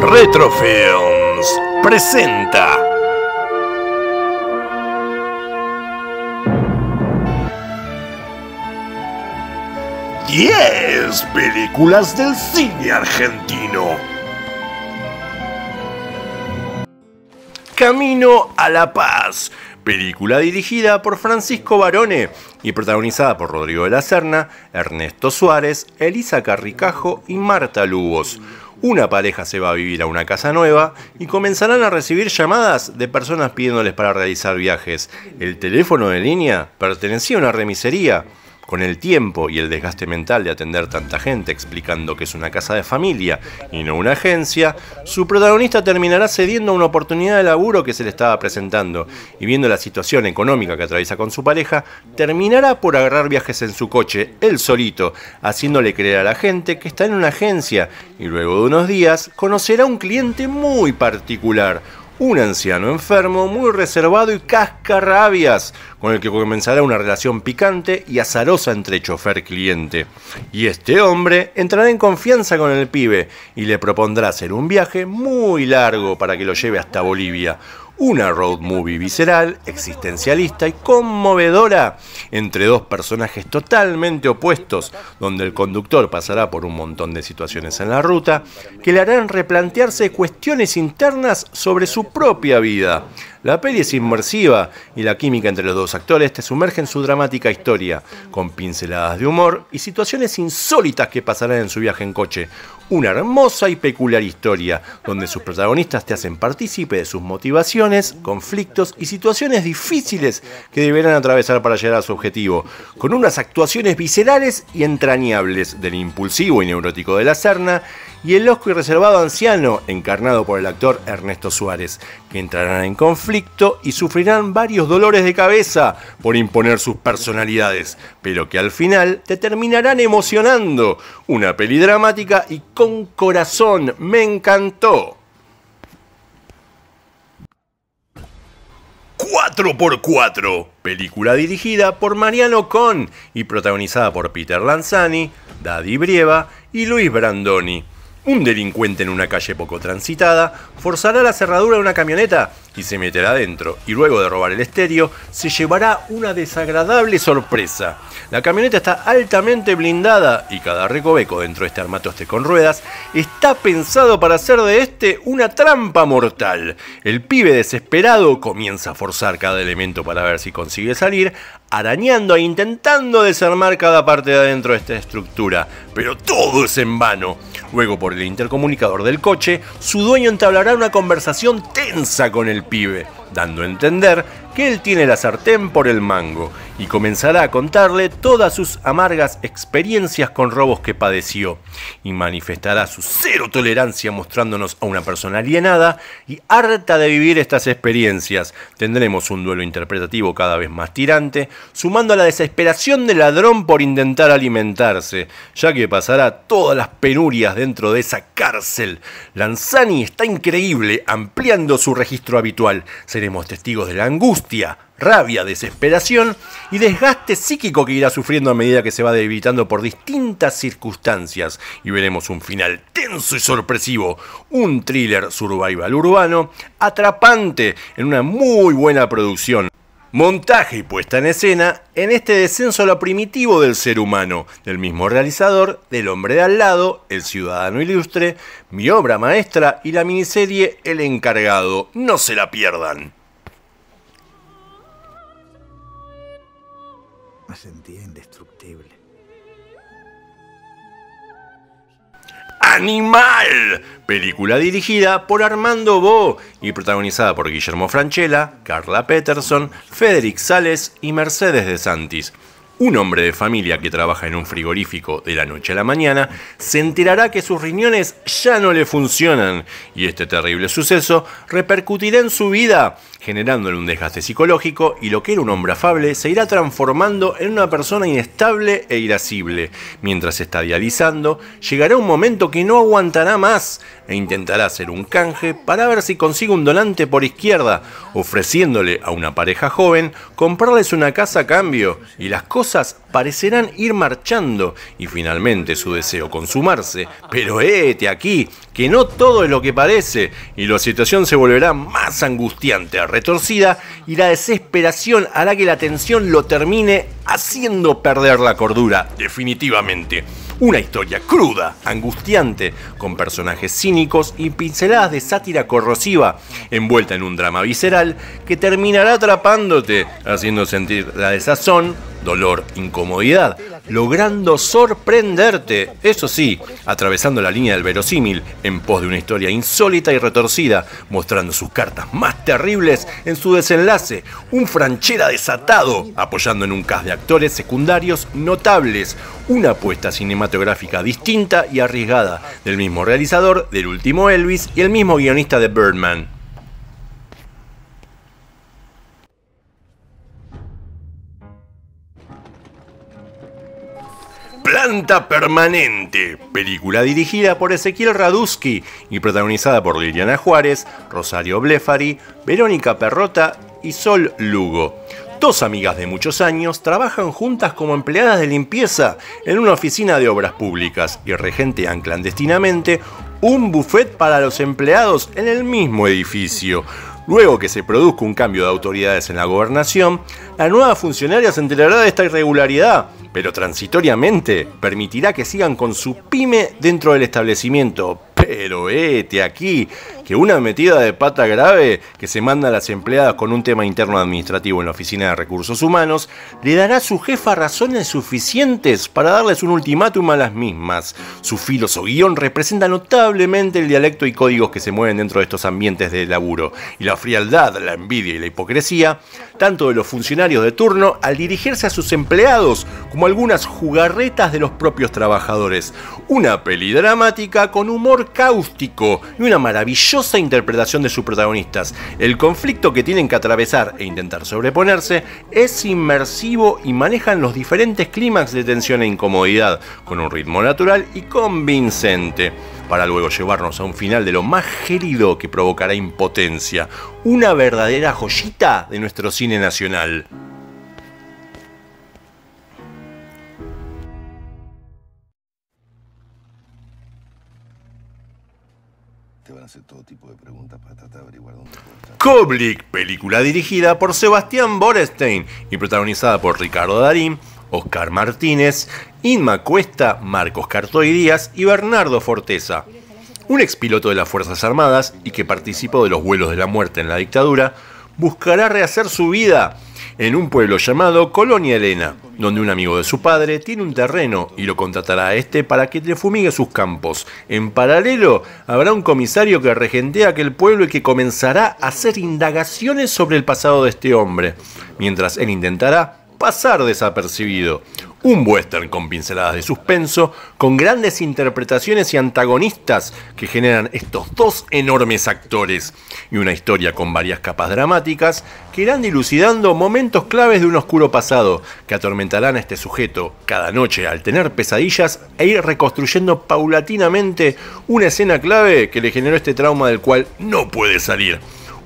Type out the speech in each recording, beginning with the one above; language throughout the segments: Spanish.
Retrofilms presenta ¡10 películas del cine argentino! Camino a la Paz, película dirigida por Francisco Barone y protagonizada por Rodrigo de la Serna, Ernesto Suárez, Elisa Carricajo y Marta Lubos. Una pareja se va a vivir a una casa nueva y comenzarán a recibir llamadas de personas pidiéndoles para realizar viajes. El teléfono de línea pertenecía a una remisería. Con el tiempo y el desgaste mental de atender tanta gente explicando que es una casa de familia y no una agencia, su protagonista terminará cediendo a una oportunidad de laburo que se le estaba presentando y viendo la situación económica que atraviesa con su pareja, terminará por agarrar viajes en su coche, él solito, haciéndole creer a la gente que está en una agencia y luego de unos días conocerá a un cliente muy particular. Un anciano enfermo, muy reservado y cascarrabias, con el que comenzará una relación picante y azarosa entre chofer-cliente. Y este hombre entrará en confianza con el pibe y le propondrá hacer un viaje muy largo para que lo lleve hasta Bolivia. Una road movie visceral, existencialista y conmovedora entre dos personajes totalmente opuestos, donde el conductor pasará por un montón de situaciones en la ruta que le harán replantearse cuestiones internas sobre su propia vida. La peli es inmersiva y la química entre los dos actores te sumerge en su dramática historia, con pinceladas de humor y situaciones insólitas que pasarán en su viaje en coche. Una hermosa y peculiar historia, donde sus protagonistas te hacen partícipe de sus motivaciones, conflictos y situaciones difíciles que deberán atravesar para llegar a su objetivo, con unas actuaciones viscerales y entrañables del impulsivo y neurótico de la Serna y el loco y reservado anciano, encarnado por el actor Ernesto Suárez, que entrarán en conflicto y sufrirán varios dolores de cabeza por imponer sus personalidades, pero que al final te terminarán emocionando. Una peli dramática y con corazón, me encantó. 4x4, película dirigida por Mariano Con y protagonizada por Peter Lanzani, Daddy Brieva y Luis Brandoni. Un delincuente en una calle poco transitada forzará la cerradura de una camioneta y se meterá adentro, y luego de robar el estéreo, se llevará una desagradable sorpresa. La camioneta está altamente blindada y cada recoveco dentro de este armatoste con ruedas está pensado para hacer de este una trampa mortal. El pibe desesperado comienza a forzar cada elemento para ver si consigue salir, arañando e intentando desarmar cada parte de adentro de esta estructura, pero todo es en vano. Luego, por el intercomunicador del coche, su dueño entablará una conversación tensa con el pibe, dando a entender que él tiene la sartén por el mango, y comenzará a contarle todas sus amargas experiencias con robos que padeció, y manifestará su cero tolerancia mostrándonos a una persona alienada y harta de vivir estas experiencias. Tendremos un duelo interpretativo cada vez más tirante, sumando a la desesperación del ladrón por intentar alimentarse, ya que pasará todas las penurias dentro de esa cárcel. Lanzani está increíble, ampliando su registro habitual. Seremos testigos de la angustia, rabia, desesperación y desgaste psíquico que irá sufriendo a medida que se va debilitando por distintas circunstancias, y veremos un final tenso y sorpresivo, un thriller survival urbano atrapante en una muy buena producción. Montaje y puesta en escena en este descenso a lo primitivo del ser humano, del mismo realizador del Hombre de al lado, El ciudadano ilustre, Mi obra maestra y la miniserie El encargado. No se la pierdan. Me sentía indestructible. ¡Animal! Película dirigida por Armando Bo y protagonizada por Guillermo Francella, Carla Peterson, Federic Sales y Mercedes de Santis. Un hombre de familia que trabaja en un frigorífico de la noche a la mañana se enterará que sus riñones ya no le funcionan, y este terrible suceso repercutirá en su vida, generándole un desgaste psicológico, y lo que era un hombre afable se irá transformando en una persona inestable e irascible. Mientras se está dializando, llegará un momento que no aguantará más e intentará hacer un canje para ver si consigue un donante por izquierda, ofreciéndole a una pareja joven comprarles una casa a cambio, y las cosas cosas parecerán ir marchando y finalmente su deseo consumarse. Pero hete aquí, que no todo es lo que parece, y la situación se volverá más angustiante, retorcida, y la desesperación hará que la tensión lo termine haciendo perder la cordura, definitivamente. Una historia cruda, angustiante, con personajes cínicos y pinceladas de sátira corrosiva, envuelta en un drama visceral que terminará atrapándote, haciendo sentir la desazón, dolor, incomodidad, logrando sorprenderte, eso sí, atravesando la línea del verosímil en pos de una historia insólita y retorcida, mostrando sus cartas más terribles en su desenlace, un Franchella desatado, apoyando en un cast de actores secundarios notables, una apuesta cinematográfica distinta y arriesgada del mismo realizador del último Elvis y el mismo guionista de Birdman. Planta Permanente, película dirigida por Ezequiel Radusky y protagonizada por Liliana Juárez, Rosario Blefari, Verónica Perrota y Sol Lugo. Dos amigas de muchos años trabajan juntas como empleadas de limpieza en una oficina de obras públicas y regentean clandestinamente un buffet para los empleados en el mismo edificio. Luego que se produzca un cambio de autoridades en la gobernación, la nueva funcionaria se enterará de esta irregularidad, pero transitoriamente permitirá que sigan con su pyme dentro del establecimiento. Pero hete aquí, que una metida de pata grave que se manda a las empleadas con un tema interno administrativo en la Oficina de Recursos Humanos le dará a su jefa razones suficientes para darles un ultimátum a las mismas. Su filoso guión representa notablemente el dialecto y códigos que se mueven dentro de estos ambientes de laburo, y la frialdad, la envidia y la hipocresía, tanto de los funcionarios de turno al dirigirse a sus empleados, como algunas jugarretas de los propios trabajadores. Una peli dramática con humor cáustico y una maravillosa interpretación de sus protagonistas. El conflicto que tienen que atravesar e intentar sobreponerse es inmersivo y manejan los diferentes clímax de tensión e incomodidad con un ritmo natural y convincente, para luego llevarnos a un final de lo más gélido que provocará impotencia. Una verdadera joyita de nuestro cine nacional. Te van a hacer todo tipo de preguntas para tratar de averiguar dónde puede estar. Koblik, película dirigida por Sebastián Borestein y protagonizada por Ricardo Darín, Oscar Martínez, Inma Cuesta, Marcos Cartoy Díaz y Bernardo Forteza. Un expiloto de las Fuerzas Armadas y que participó de los vuelos de la muerte en la dictadura, buscará rehacer su vida en un pueblo llamado Colonia Elena, donde un amigo de su padre tiene un terreno y lo contratará a este para que le fumigue sus campos. En paralelo, habrá un comisario que regentea aquel pueblo y que comenzará a hacer indagaciones sobre el pasado de este hombre, mientras él intentará pasar desapercibido. Un western con pinceladas de suspenso, con grandes interpretaciones y antagonistas que generan estos dos enormes actores, y una historia con varias capas dramáticas que irán dilucidando momentos claves de un oscuro pasado que atormentarán a este sujeto cada noche al tener pesadillas e ir reconstruyendo paulatinamente una escena clave que le generó este trauma del cual no puede salir.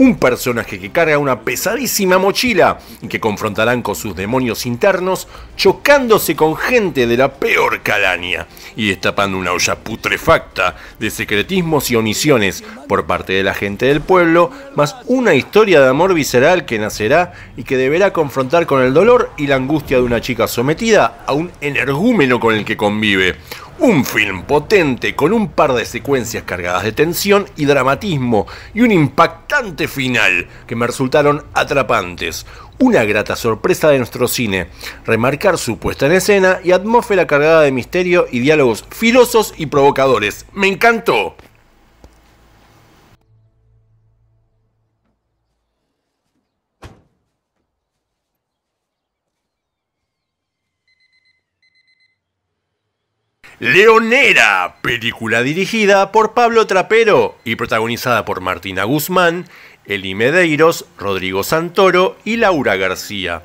Un personaje que carga una pesadísima mochila y que confrontarán con sus demonios internos, chocándose con gente de la peor calaña y destapando una olla putrefacta de secretismos y omisiones por parte de la gente del pueblo, más una historia de amor visceral que nacerá y que deberá confrontar con el dolor y la angustia de una chica sometida a un energúmeno con el que convive. Un film potente con un par de secuencias cargadas de tensión y dramatismo y un impactante final que me resultaron atrapantes. Una grata sorpresa de nuestro cine, remarcar su puesta en escena y atmósfera cargada de misterio y diálogos filosos y provocadores. ¡Me encantó! Leonera, película dirigida por Pablo Trapero y protagonizada por Martina Guzmán, Eli Medeiros, Rodrigo Santoro y Laura García.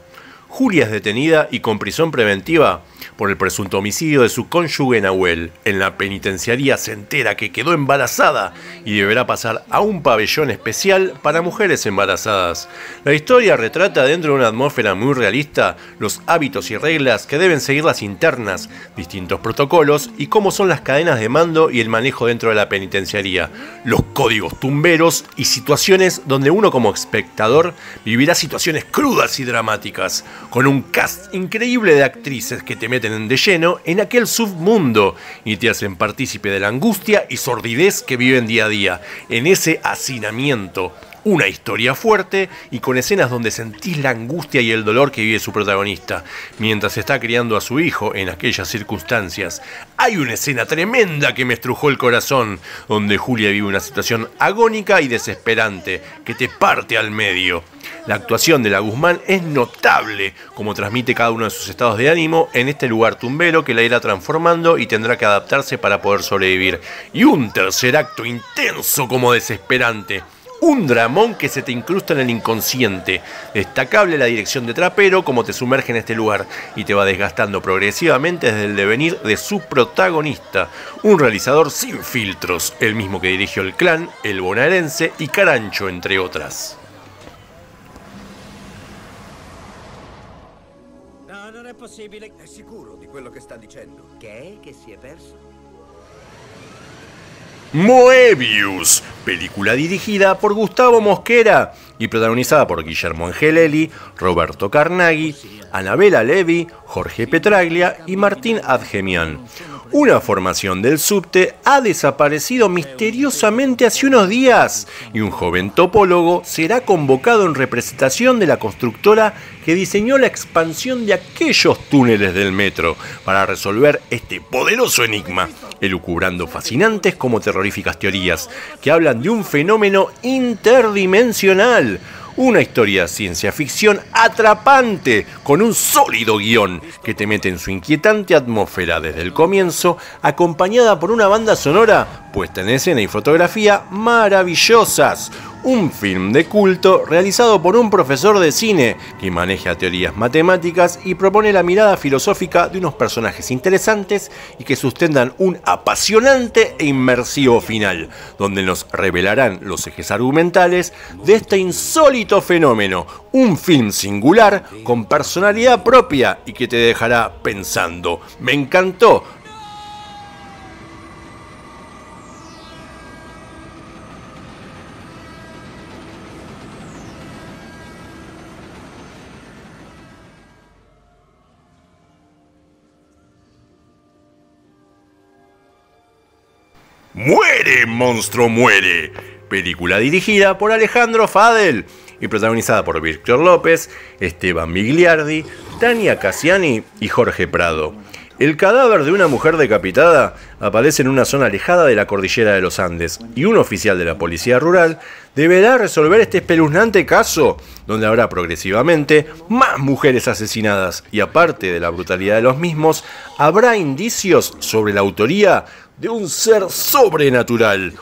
Julia es detenida y con prisión preventiva por el presunto homicidio de su cónyuge Nahuel. En la penitenciaría se entera que quedó embarazada y deberá pasar a un pabellón especial para mujeres embarazadas. La historia retrata dentro de una atmósfera muy realista los hábitos y reglas que deben seguir las internas, distintos protocolos y cómo son las cadenas de mando y el manejo dentro de la penitenciaría, los códigos tumberos y situaciones donde uno como espectador vivirá situaciones crudas y dramáticas, con un cast increíble de actrices que te meten de lleno en aquel submundo y te hacen partícipe de la angustia y sordidez que viven día a día, en ese hacinamiento. Una historia fuerte y con escenas donde sentís la angustia y el dolor que vive su protagonista mientras está criando a su hijo en aquellas circunstancias. Hay una escena tremenda que me estrujó el corazón, donde Julia vive una situación agónica y desesperante que te parte al medio. La actuación de la Guzmán es notable, como transmite cada uno de sus estados de ánimo en este lugar tumbero que la irá transformando y tendrá que adaptarse para poder sobrevivir. Y un tercer acto intenso como desesperante. Un dramón que se te incrusta en el inconsciente. Destacable la dirección de Trapero, como te sumerge en este lugar y te va desgastando progresivamente desde el devenir de su protagonista. Un realizador sin filtros, el mismo que dirigió El Clan, El Bonaerense y Carancho, entre otras. No, non è possibile. È sicuro di quello che sta dicendo? Che è che si è perso? Moebius, película dirigida por Gustavo Mosquera y protagonizada por Guillermo Angelelli, Roberto Carnaghi, Anabela Levy, Jorge Petraglia y Martín Adjemian. Una formación del subte ha desaparecido misteriosamente hace unos días y un joven topólogo será convocado en representación de la constructora que diseñó la expansión de aquellos túneles del metro para resolver este poderoso enigma, elucubrando fascinantes como terroríficas teorías que hablan de un fenómeno interdimensional. Una historia de ciencia ficción atrapante, con un sólido guión que te mete en su inquietante atmósfera desde el comienzo, acompañada por una banda sonora, puesta en escena y fotografía maravillosas. Un film de culto realizado por un profesor de cine que maneja teorías matemáticas y propone la mirada filosófica de unos personajes interesantes y que sustentan un apasionante e inmersivo final, donde nos revelarán los ejes argumentales de este insólito fenómeno. Un film singular con personalidad propia y que te dejará pensando. Me encantó. ¡Muere, monstruo, muere! Película dirigida por Alejandro Fadel y protagonizada por Víctor López, Esteban Migliardi, Tania Cassiani y Jorge Prado. El cadáver de una mujer decapitada aparece en una zona alejada de la cordillera de los Andes y un oficial de la policía rural deberá resolver este espeluznante caso, donde habrá progresivamente más mujeres asesinadas y aparte de la brutalidad de los mismos, habrá indicios sobre la autoría de un ser sobrenatural.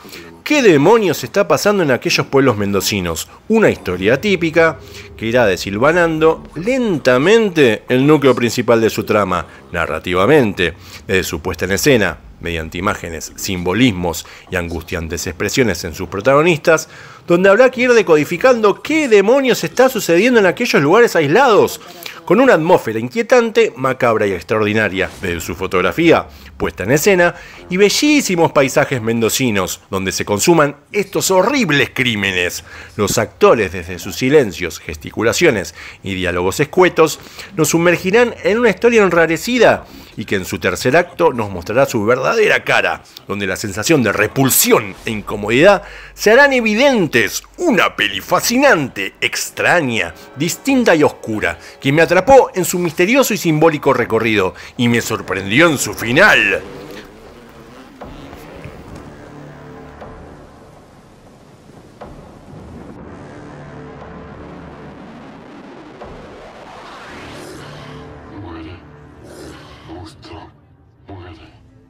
¿Qué demonios está pasando en aquellos pueblos mendocinos? Una historia típica que irá desilvanando lentamente el núcleo principal de su trama, narrativamente, desde su puesta en escena, mediante imágenes, simbolismos y angustiantes expresiones en sus protagonistas, donde habrá que ir decodificando qué demonios está sucediendo en aquellos lugares aislados, con una atmósfera inquietante, macabra y extraordinaria, desde su fotografía, puesta en escena, y bellísimos paisajes mendocinos, donde se consuman estos horribles crímenes. Los actores, desde sus silencios, gesticulaciones y diálogos escuetos, nos sumergirán en una historia enrarecida, y que en su tercer acto nos mostrará su verdadera cara, donde la sensación de repulsión e incomodidad se harán evidentes. Una peli fascinante, extraña, distinta y oscura, que me atrapó en su misterioso y simbólico recorrido y me sorprendió en su final.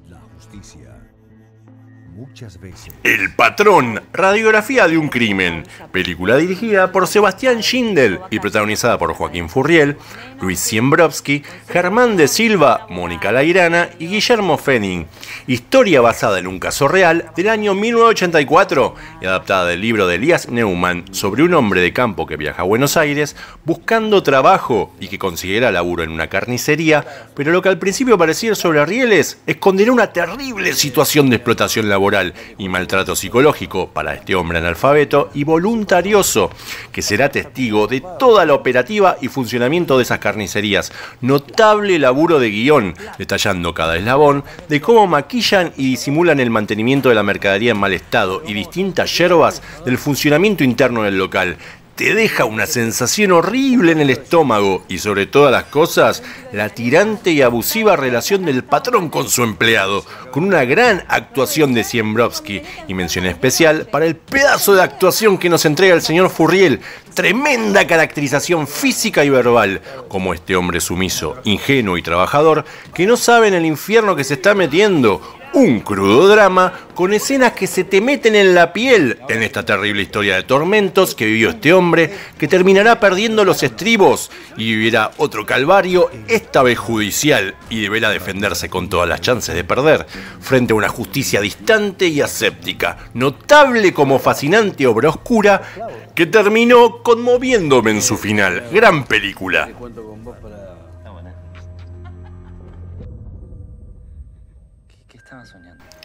La justicia muchas veces. El patrón, radiografía de un crimen, película dirigida por Sebastián Schindel y protagonizada por Joaquín Furriel, Luis Ziembrowski, Germán de Silva, Mónica Lairana y Guillermo Fenning. Historia basada en un caso real del año 1984 y adaptada del libro de Elías Neumann sobre un hombre de campo que viaja a Buenos Aires buscando trabajo y que consiguiera laburo en una carnicería, pero lo que al principio parecía sobre rieles esconderá una terrible situación de explotación laboral y maltrato psicológico para este hombre analfabeto y voluntarioso, que será testigo de toda la operativa y funcionamiento de esas carnicerías. Notable laburo de guión, detallando cada eslabón de cómo maquillan y disimulan el mantenimiento de la mercadería en mal estado y distintas yerbas del funcionamiento interno del local. Te deja una sensación horrible en el estómago y sobre todas las cosas, la tirante y abusiva relación del patrón con su empleado, con una gran actuación de Ziembrowski y mención especial para el pedazo de actuación que nos entrega el señor Furriel. Tremenda caracterización física y verbal, como este hombre sumiso, ingenuo y trabajador que no sabe en el infierno que se está metiendo. Un crudo drama con escenas que se te meten en la piel en esta terrible historia de tormentos que vivió este hombre, que terminará perdiendo los estribos y vivirá otro calvario, esta vez judicial, y deberá defenderse con todas las chances de perder frente a una justicia distante y aséptica. Notable como fascinante obra oscura que terminó conmoviéndome en su final. Gran película.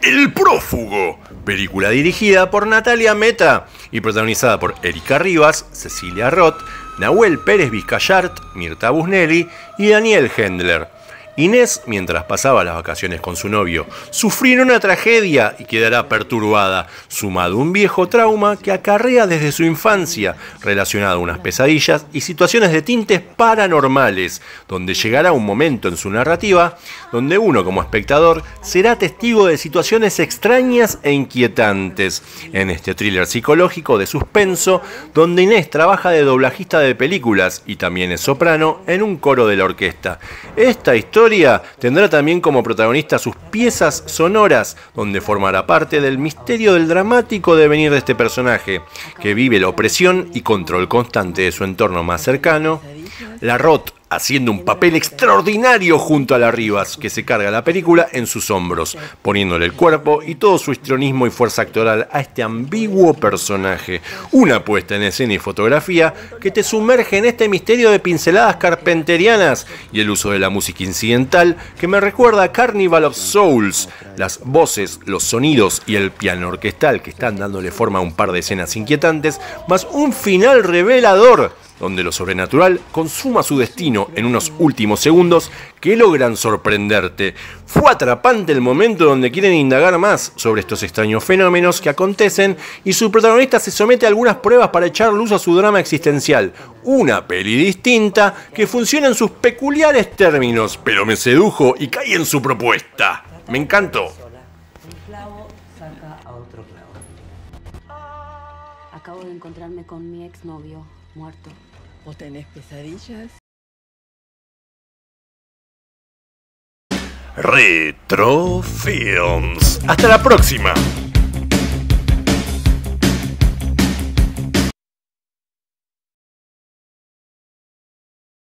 El prófugo, película dirigida por Natalia Meta y protagonizada por Erika Rivas, Cecilia Roth, Nahuel Pérez Vizcayart, Mirta Busnelli y Daniel Hendler. Inés, mientras pasaba las vacaciones con su novio, sufrirá una tragedia y quedará perturbada, sumado a un viejo trauma que acarrea desde su infancia, relacionado a unas pesadillas y situaciones de tintes paranormales, donde llegará un momento en su narrativa donde uno como espectador será testigo de situaciones extrañas e inquietantes. En este thriller psicológico de suspenso, donde Inés trabaja de doblajista de películas y también es soprano en un coro de la orquesta. Esta historia tendrá también como protagonista sus piezas sonoras, donde formará parte del misterio del dramático devenir de este personaje, que vive la opresión y control constante de su entorno más cercano. La Roth haciendo un papel extraordinario junto a la Rivas, que se carga la película en sus hombros, poniéndole el cuerpo y todo su histrionismo y fuerza actoral a este ambiguo personaje. Una puesta en escena y fotografía que te sumerge en este misterio de pinceladas carpenterianas y el uso de la música incidental que me recuerda a Carnival of Souls. Las voces, los sonidos y el piano orquestal que están dándole forma a un par de escenas inquietantes, más un final revelador, donde lo sobrenatural consuma su destino en unos últimos segundos que logran sorprenderte. Fue atrapante el momento donde quieren indagar más sobre estos extraños fenómenos que acontecen y su protagonista se somete a algunas pruebas para echar luz a su drama existencial. Una peli distinta que funciona en sus peculiares términos, pero me sedujo y caí en su propuesta. Me encantó. Un clavo saca a otro clavo. Acabo de encontrarme con mi exnovio, muerto. ¿O tenés pesadillas? Retrofilms. Hasta la próxima.